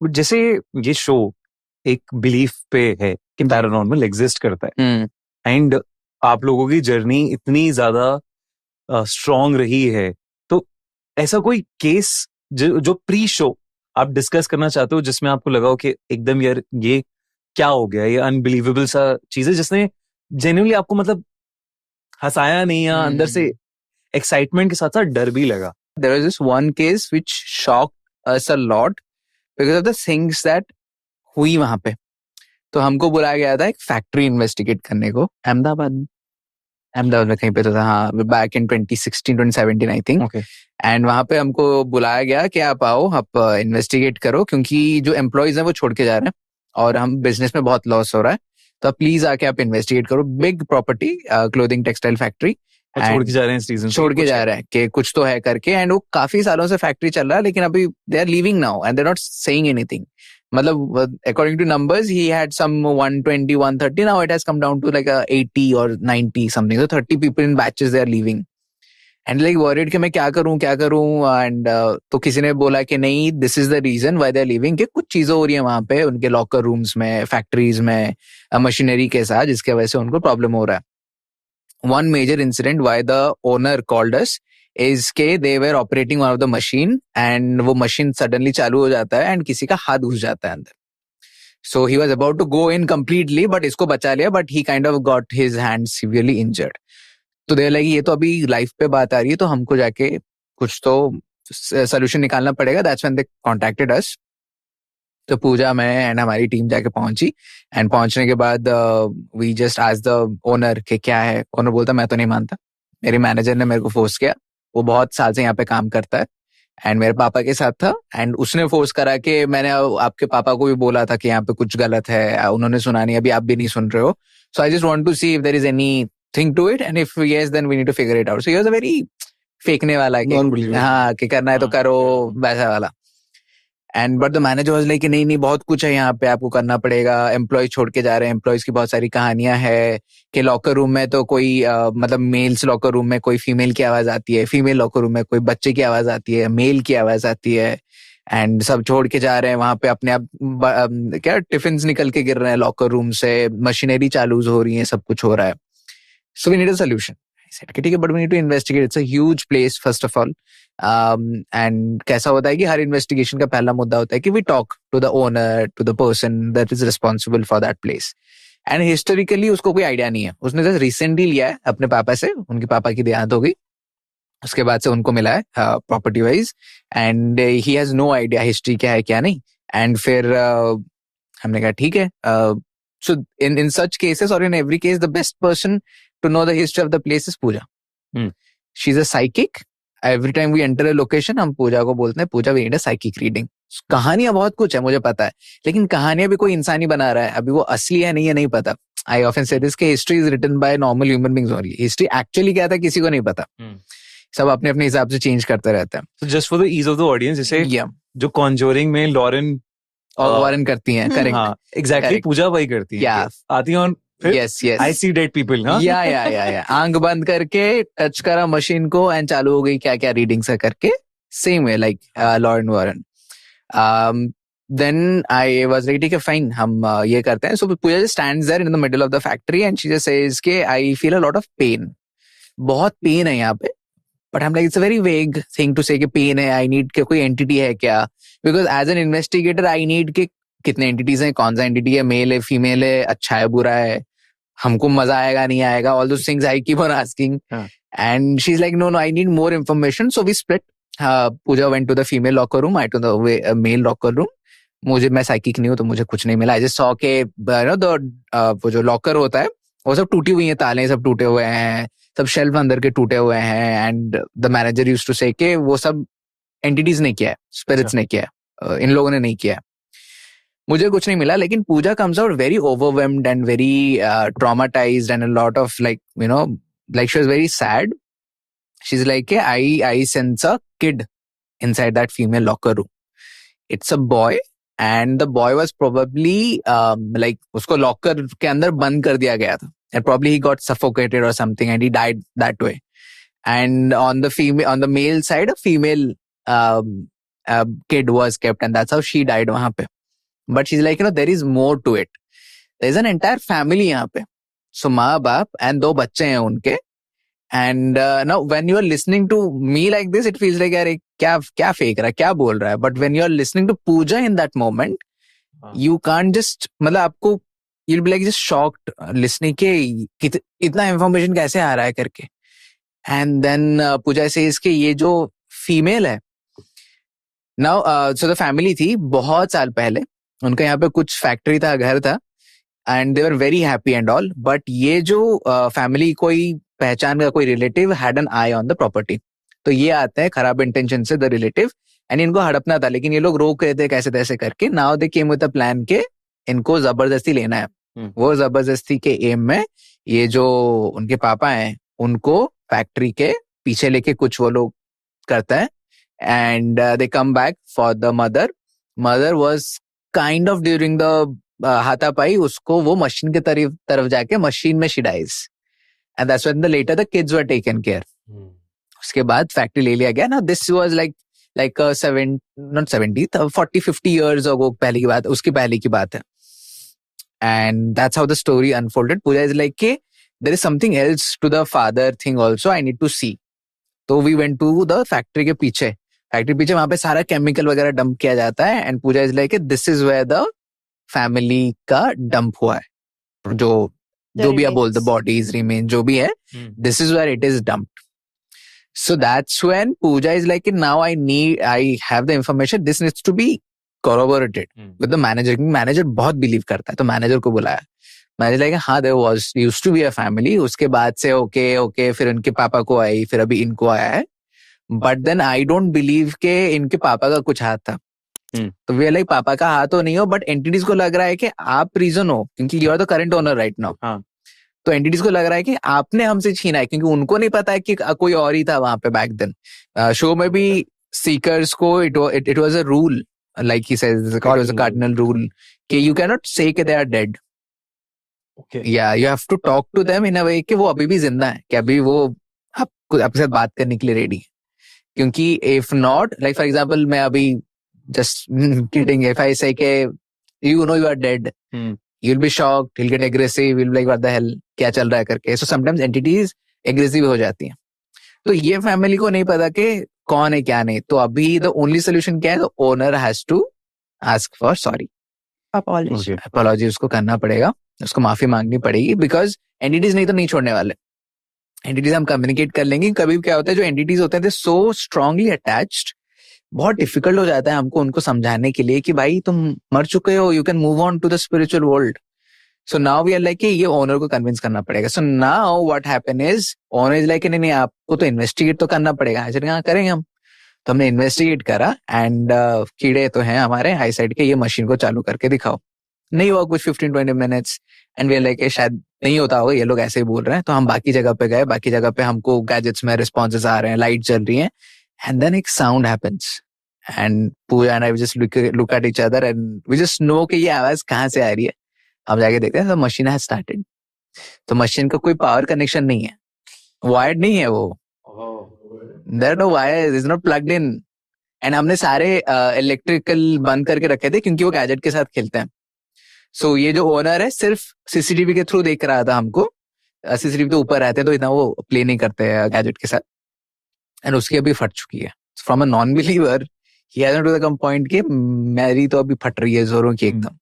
जैसे ये शो एक बिलीफ पे है कि पैरानॉर्मल एग्जिस्ट करता है, एंड आप लोगों की जर्नी इतनी ज्यादा स्ट्रांग रही है, तो ऐसा कोई केस जो प्री शो आप डिस्कस करना चाहते हो जिसमें आपको लगा हो कि एकदम यार ये क्या हो गया, ये अनबिलीवेबल सा चीज है जिसने जेन्युइनली आपको मतलब हंसाया नहीं या अंदर से एक्साइटमेंट के साथ साथ डर भी लगा? There was this one case which shocked us a lot because of the things that हुई वहां पे. तो हमको बुलाया गया था एक फैक्ट्री इन्वेस्टिगेट करने को अहमदाबाद में कहीं पे तो था, हाँ, back in 2016 2017 I think. And वहां पे हमको बुलाया गया कि आप आओ, आप इन्वेस्टिगेट करो, क्योंकि जो एम्प्लॉयज हैं वो छोड़ के जा रहे हैं और हम बिजनेस में बहुत लॉस हो रहा है, तो आप प्लीज आके आप इन्वेस्टिगेट करो. Big property, clothing textile factory, छोड़ के जा रहे हैं इस सीजन, छोड़ के जा रहे हैं कि कुछ तो है करके. एंड वो काफी सालों से फैक्ट्री चल रहा है, लेकिन अभी they are leaving now and they are not saying anything. मतलब according to numbers he had some 120 130, now it has come down to like 80 or 90 something, so 30 people in batches they are leaving. And like worried कि मैं क्या करूं. And तो किसी ने बोला कि नहीं, this is the reason why they are leaving, कि कुछ चीजें हो रही है वहां पे उनके लॉकर रूम्स में, फैक्ट्रीज में, मशीनरी के साथ, जिसके वजह से उनको प्रॉब्लम हो रहा है. One major incident why the owner called us is के they were operating one of the machine and वो machine suddenly चालू हो जाता है and किसी का हाथ घुस जाता है अंदर. So he was about to go in completely, but इसको बचा लिया, but he kind of got his hand severely injured. तो they like ये तो अभी लाइफ पे बात आ रही है, तो हमको जाके कुछ तो सोल्यूशन निकालना पड़ेगा. That's when they contacted us. तो पूजा में एंड हमारी टीम जाके पहुंची, एंड पहुंचने के बाद we just asked the owner कि क्या है. ओनर बोलता मैं तो नहीं मानता, मेरे मैनेजर ने मेरे को फोर्स किया, वो बहुत साल से यहाँ पे काम करता है एंड मेरे पापा के साथ था, एंड उसने फोर्स करा कि मैंने आपके पापा को भी बोला था कि यहाँ पे कुछ गलत है, उन्होंने सुना नहीं, अभी आप भी नहीं सुन रहे हो. So I just want to see if there is anything to it, and if yes then we need to figure it out. So he was a very फेंकने वाला, हाँ, कि करना है तो करो, वैसा वाला. And but the manager was like नहीं बहुत कुछ है यहाँ पे, आपको करना पड़ेगा, एम्प्लॉय छोड़ के जा रहे हैं, एम्प्लॉयज की बहुत सारी कहानियां है कि लॉकर रूम में तो कोई मतलब मेल्स लॉकर रूम में कोई फीमेल की आवाज आती है, फीमेल लॉकर रूम में कोई बच्चे की आवाज आती है, मेल की आवाज आती है, एंड सब छोड़ के जा रहे हैं वहां पे अपने आप. क्या टिफिन निकल के गिर रहे हैं लॉकर रूम से, मशीनरी चालू हो रही है, सब कुछ हो रहा है. So we need a solution. ठीक है, but we need to investigate. It's a huge place first of all. And कैसा होता है कि हर इन्वेस्टिगेशन का पहला मुद्दा होता है कि we talk to the owner, to the person that is responsible for that place. And historically उसको कोई आइडिया नहीं है, उसने जस्ट रिसेंटली लिया है अपने पापा से, उनके पापा की देहांत हो गई, उसके बाद से उनको मिला है property wise, and he has no idea history क्या है क्या नहीं. एंड फिर हमने कहा ठीक है. सो इन सच केसेस और in every case the best person to know the history of the place is Pooja. She's a psychic. Every time we enter a location, हम पूजा को बोलते हैं पूजा we need a psychic reading. कहानियां बहुत कुछ है, मुझे पता है, लेकिन कहानियां भी कोई इंसान ही बना रहा है, अभी वो असली है नहीं पता. I often say this कि history is written by normal human beings only. History actually क्या था किसी को नहीं पता. सब अपने अपने हिसाब से चेंज करते रहते हैं. So just for the ease of the audience, जैसे जो Conjuring में लॉरेन करती हैं, करेक्ट, हाँ, एग्जैक्टली पूजा वही करती है, आती है और Yes. I see dead people, huh? Yeah. आंख बंद करके टच करा मशीन को एंड चालू हो गई क्या क्या रीडिंग से करके. Same way like Lauren Warren. Then I was like ठीक है फाइन, हम ये करते हैं. So Pooja stands there in the middle of the factory and she just says के I feel a lot of pain. बहुत पेन है यहाँ पे, बट हम like it's a very vague thing to say कि पेन है, आई नीड के कोई एंटिटी है क्या, because as an investigator I need के कितने एंटिटीज हैं, कौन सा एंटिटी है, मेल है, फीमेल है, अच्छा है, बुरा है, हमको मजा आएगा नहीं आएगा, all those things I keep on asking. And she's like, no, I need more information. So we split. Pooja went to the female locker room, I to the male locker room. मैं psychic नहीं हूँ तो मुझे कुछ नहीं मिला. I just saw के वो जो लॉकर होता है वो सब टूटी हुई है, ताले सब टूटे हुए हैं, सब शेल्फ अंदर के टूटे हुए हैं. And the manager used to say के वो सब एंटिटीज ने किया है, स्पिरिट्स ने किया है, इन लोगों ने नहीं किया है. मुझे कुछ नहीं मिला, लेकिन पूजा comes out very overwhelmed and very traumatized and a lot of like she was very sad. She's like I sense a kid inside that female locker room. It's a boy and the boy was probably like उसको locker के अंदर बंद कर दिया गया था and probably he got suffocated or something and he died that way. And on the male side a female kid was kept and that's how she died वहाँ पे. But she's like, there is more to it. There is an entire family यहाँ पे. So माँ बाप and 2 बच्चे हैं उनके. And now when you are listening to me like this, it feels like यार क्या फेंक रहा है, क्या बोल रहा है. But when you are listening to Pooja in that moment, you can't just, मतलब आपको you'll be like just shocked listening के इतना information कैसे आ रहा है करके. And then Pooja says कि ये जो female है, now so the family थी बहुत साल पहले, उनका यहाँ पे कुछ फैक्ट्री था, घर था, and they were very happy and all. But ये जो family कोई पहचान का कोई relative had an eye on the property. तो ये आते हैं खराब इंटेंशन से the relative, and इनको हड़पना था, लेकिन ये लोग रोक रहे थे कैसे तैसे करके. Now they came with a plan के इनको जबरदस्ती लेना है. वो जबरदस्ती के एम में ये जो उनके पापा हैं उनको फैक्ट्री के पीछे लेके कुछ वो लोग करता है. And they come back for the mother. Mother was kind of during the हाथापाई, उसको वो मशीन के तरफ जाके मशीन में she dies. And that's when later the kids were taken care. उसके बाद फैक्ट्री ले लिया गया. Now this was like 40-50 years ago पहले की बात, उसकी पहले की बात है. And that's how the story unfolded. Pooja is like कि there is something else to the father thing also I need to see. तो we went to the factory के पीछे. फैक्ट्री पीछे वहां पे सारा केमिकल वगैरह डंप किया जाता है. And Pooja is like this is where the family का डंप हुआ है, जो भी आप बोलते बॉडीज रिमेन जो भी है, this is where it is dumped. So that's when Pooja is like now I have the information, this needs to be corroborated with the manager. Manager बहुत बिलीव करता है, तो मैनेजर को बुलाया. मैनेजर लाइक हाँ there was used to be a family. उसके बाद से ओके फिर उनके पापा को आई, फिर अभी इनको आया है. But then I don't believe के इनके पापा का कुछ हाथ था. तो वे लाइक पापा का हाथ तो नहीं हो, बट एंटिटीज को लग रहा है कि आप रीजन हो, क्योंकि you are the current owner right now. तो एंटिटीज को लग रहा है कि आपने हमसे छीना है, क्योंकि उनको नहीं पता है कि कोई और ही था वहां पे बैक देन. शो में भी सीकर्स को it was a rule, like he says, it was a cardinal rule कि you cannot say कि they are dead. Okay. Yeah, you have to talk to them in a way कि वो अभी भी जिंदा है, कि अभी वो आपके साथ बात करने के लिए रेडी है. क्योंकि if not, like for example, मैं अभी just kidding, if I say कि you know you are dead, you'll be shocked, you'll get aggressive, you'll be like what the hell, क्या चल रहा है करके. So sometimes entities aggressive हो जाती हैं. तो ये फैमिली को नहीं पता कि कौन है क्या नहीं. तो अभी द ओनली सोल्यूशन क्या है, the owner has to ask for sorry, apology उसको करना पड़ेगा, उसको माफी मांगनी पड़ेगी. बिकॉज एंटिटीज नहीं तो नहीं छोड़ने वाले. एंटिटीज हम कम्युनिकेट कर लेंगे. कभी क्या होता है, जो एंटिटीज होते हैं सो स्ट्रांगली अटैच्ड, बहुत डिफिकल्ट हो जाता है हमको उनको समझाने के लिए कि भाई तुम मर चुके हो, you can move on to the spiritual world. So now we are like ये ओनर को कन्विंस करना पड़ेगा. So now what happen is owner is like नहीं आपको तो इन्वेस्टिगेट तो करना पड़ेगा. हाँ करेंगे हम. तो हमने इन्वेस्टिगेट करा एंड कीड़े तो हैं हमारे हाई साइड के, ये मशीन को चालू करके दिखाओ. नहीं हुआ कुछ 15-20 minutes and we are like शायद नहीं होता होगा, ये लोग ऐसे ही बोल रहे हैं. तो हम बाकी जगह पे गए, बाकी जगह पे हमको गैजेट्स में रिस्पॉन्सेस आ रहे हैं, लाइट जल रही है. एंड देन एक sound happens and Pooja and I just look at each other and we just know कि ये आवाज कहाँ से आ रही है. हम जाके देखते हैं तो मशीन हैज स्टार्टेड. तो मशीन का कोई पावर कनेक्शन नहीं है, वायर्ड नहीं है वो, there no wire, is not plugged in. And हमने सारे इलेक्ट्रिकल बंद करके रखे थे क्योंकि वो गैजेट के साथ खेलते हैं. सो ये जो ओनर है सिर्फ सीसीटीवी के थ्रू देख रहा था हमको. सीसीटीवी तो ऊपर रहते हैं तो इतना वो प्ले नहीं करते हैं गैजेट के साथ. एंड उसकी अभी फट चुकी है. From a non believer he hasn't to the come point कि मेरी तो अभी फट रही है जोरों की एकदम.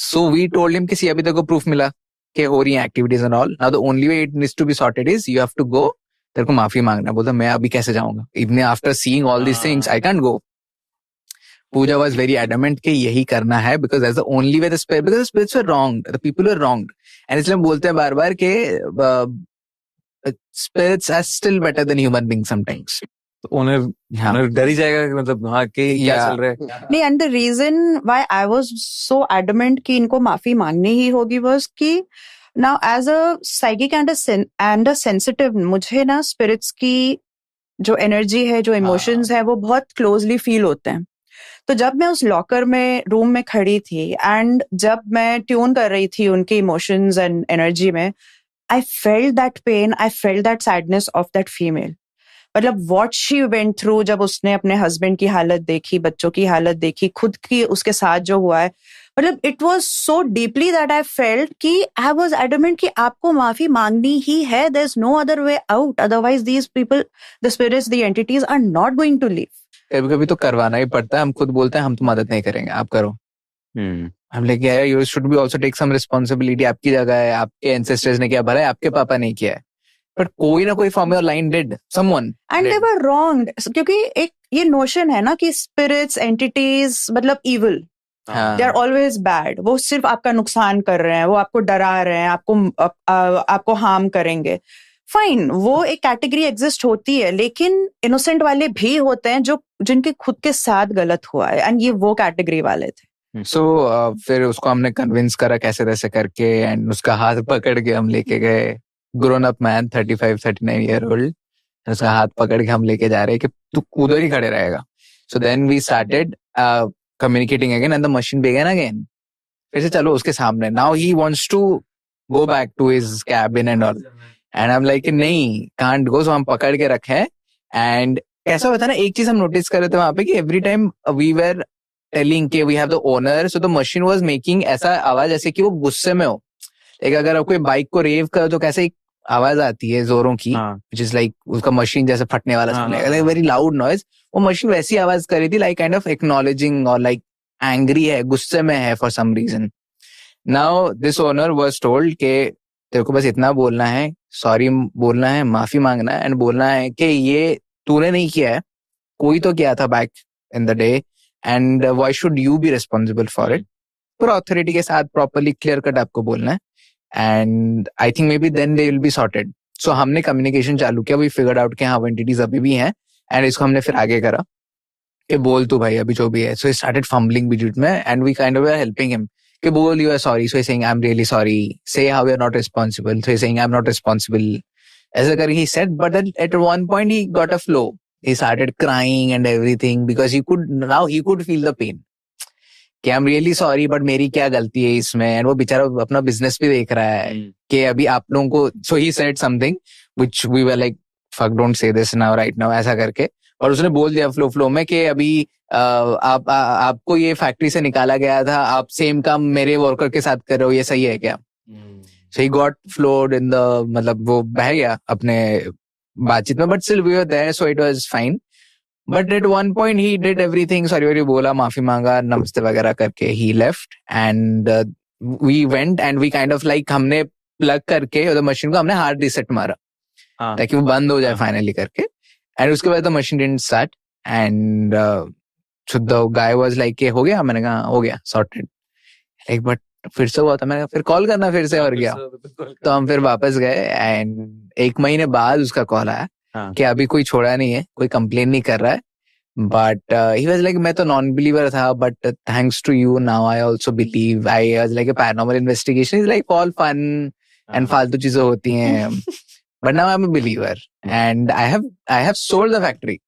So we told him कि सी अभी तक को प्रूफ मिला कि हो रही है activities and all. Now the only way it needs to be sorted is you have to go, तेरे को माफी मांगना. बोलता मैं अभी कैसे जाऊंगा, even after seeing all this things I can't go. Pooja was very adamant कि यही करना है because that's the only way the spirit, because the spirits were wronged, the people were wronged. And इसलिए हम बोलते हैं बार-बार कि spirits are still better than human being sometimes. Owner डर ही जाएगा, मतलब हाँ कि क्या चल रहा है. नहीं, and the reason why I was so adamant कि इनको माफी मांगनी ही होगी वाज कि now as a psychic and a sensitive, मुझे ना स्पिरिट्स की जो एनर्जी है, जो इमोशंस है, वो बहुत क्लोजली फील होते हैं. तो जब मैं उस लॉकर में रूम में खड़ी थी एंड जब मैं ट्यून कर रही थी उनके इमोशंस एंड एनर्जी में, I felt that pain, I felt that sadness of that female. मतलब व्हाट शी वेंट थ्रू, जब उसने अपने हस्बैंड की हालत देखी, बच्चों की हालत देखी, खुद की उसके साथ जो हुआ है, मतलब it was so deeply that I felt कि आई वाज एडमेंट कि आपको माफी मांगनी ही है. There is no other way out, otherwise these people, the spirits, the entities are not going to leave. कभी कभी तो करवाना ही पड़ता है. हम खुद बोलते हैं हम तो मदद नहीं करेंगे, आप करो. हम लेके आए, you should be also take some responsibility. आपकी जगह है, आपके एंसेस्टर्स ने किया, भला है आपके पापा ने किया है, बट कोई ना कोई form your line did, someone and they were wrong. क्योंकि एक ये नोशन है ना कि स्पिरिट्स, एंटिटीज मतलब evil, they are always bad. वो सिर्फ आपका नुकसान कर रहे हैं, वो आपको डरा रहे हैं, आपको हार्म करेंगे. फाइन, वो एक कैटेगरी एग्जिस्ट होती है, लेकिन इनोसेंट वाले भी होते हैं जो जिनके खुद के साथ गलत हुआ है, एंड ये वो कैटेगरी वाले थे. सो फिर उसको हमने कन्विंस करा कैसे तैसे करके, एंड उसका हाथ पकड़ के हम लेके गए. Grown up man, 35-39 year old, उसका हाथ पकड़ के हम लेके जा रहे हैं कि तू उधर ही खड़े रहेगा. So then we started communicating again and the machine began again. फिर से चलो उसके सामने. Now he wants to go back to his cabin and all. And I'm like नहीं, can't go. So हम पकड़ के रखे. And कैसा होता है ना, एक चीज हम नोटिस कर रहे थे वहां पे कि every time we were telling कि we have the owner, so the machine was making ऐसा आवाज जैसे कि वो गुस्से में हो. एक अगर कोई बाइक को रेव करो तो कैसे एक आवाज आती है जोरों की, which is like उसका मशीन जैसे फटने वाला सुनने, वेरी लाउड नॉइज. वो मशीन वैसी आवाज कर रही थी, लाइक काइंड ऑफ एक्नॉलेजिंग और लाइक एंग्री है, गुस्से में है for some reason. Now this owner was told के तेरे को बस इतना बोलना है, सॉरी बोलना है, माफी मांगना है, एंड बोलना है कि ये तूने नहीं किया है, कोई तो किया था back in the day, and why should you be responsible for it. पूरा अथॉरिटी के साथ प्रॉपरली क्लियर कट आपको बोलना है. And I think maybe then they will be sorted. So हमने कम्युनिकेशन चालू किया, वी फिगर्ड आउट कि हाँ वो एंटिटीज अभी भी हैं, एंड इसको हमने फिर आगे करा कि बोल तू भाई अभी जो भी है. सो ही स्टार्टेड फंबलिंग बीच में, and we kind of were helping him कि बोल you are sorry. So he saying I am really sorry, say how you are not responsible. So he saying I am not responsible, ऐसा करके he said. But at one point he got a flow, he started crying and everything because he could feel the pain कि I am really sorry but मेरी क्या गलती है इसमें. And वो बेचारा अपना बिजनेस भी देख रहा है कि अभी आप लोगों को. So he said something which we were like fuck don't say this now right now, ऐसा करके. और उसने बोल दिया फ्लो में कि अभी आपको ये फैक्ट्री से निकाला गया था, आप सेम काम मेरे वर्कर के साथ कर रहे हो, ये सही है क्या. So he got flowed in the, मतलब वो बह गया अपने बातचीत में. But still we were there, so it was fine. But at one point he did everything, sorry बोला, माफी मांगा, नमस्ते वगैरह करके he left. And we went and we kind of like हमने प्लग करके द मशीन को हमने हार्ड रीसेट मारा ताकि वो बंद हो जाए फाइनली करके. एंड उसके बाद the machine didn't start. And the guy was like हो गया. मैंने कहा हो गया, सॉर्टेड. लाइक बट फिर से हुआ था, मैंने कहा फिर कॉल करना फिर से, और गया. तो हम फिर वापस गए, एंड 1 महीने बाद उसका कॉल आया कि अभी कोई छोड़ा नहीं है, कोई कंप्लेन नहीं कर रहा है. बट ही वाज लाइक मैं तो नॉन बिलीवर था, but thanks to you now I also believe. I was like a paranormal investigation is like all fun and फालतू चीजें होती हैं. But now I am a believer and I have sold the factory.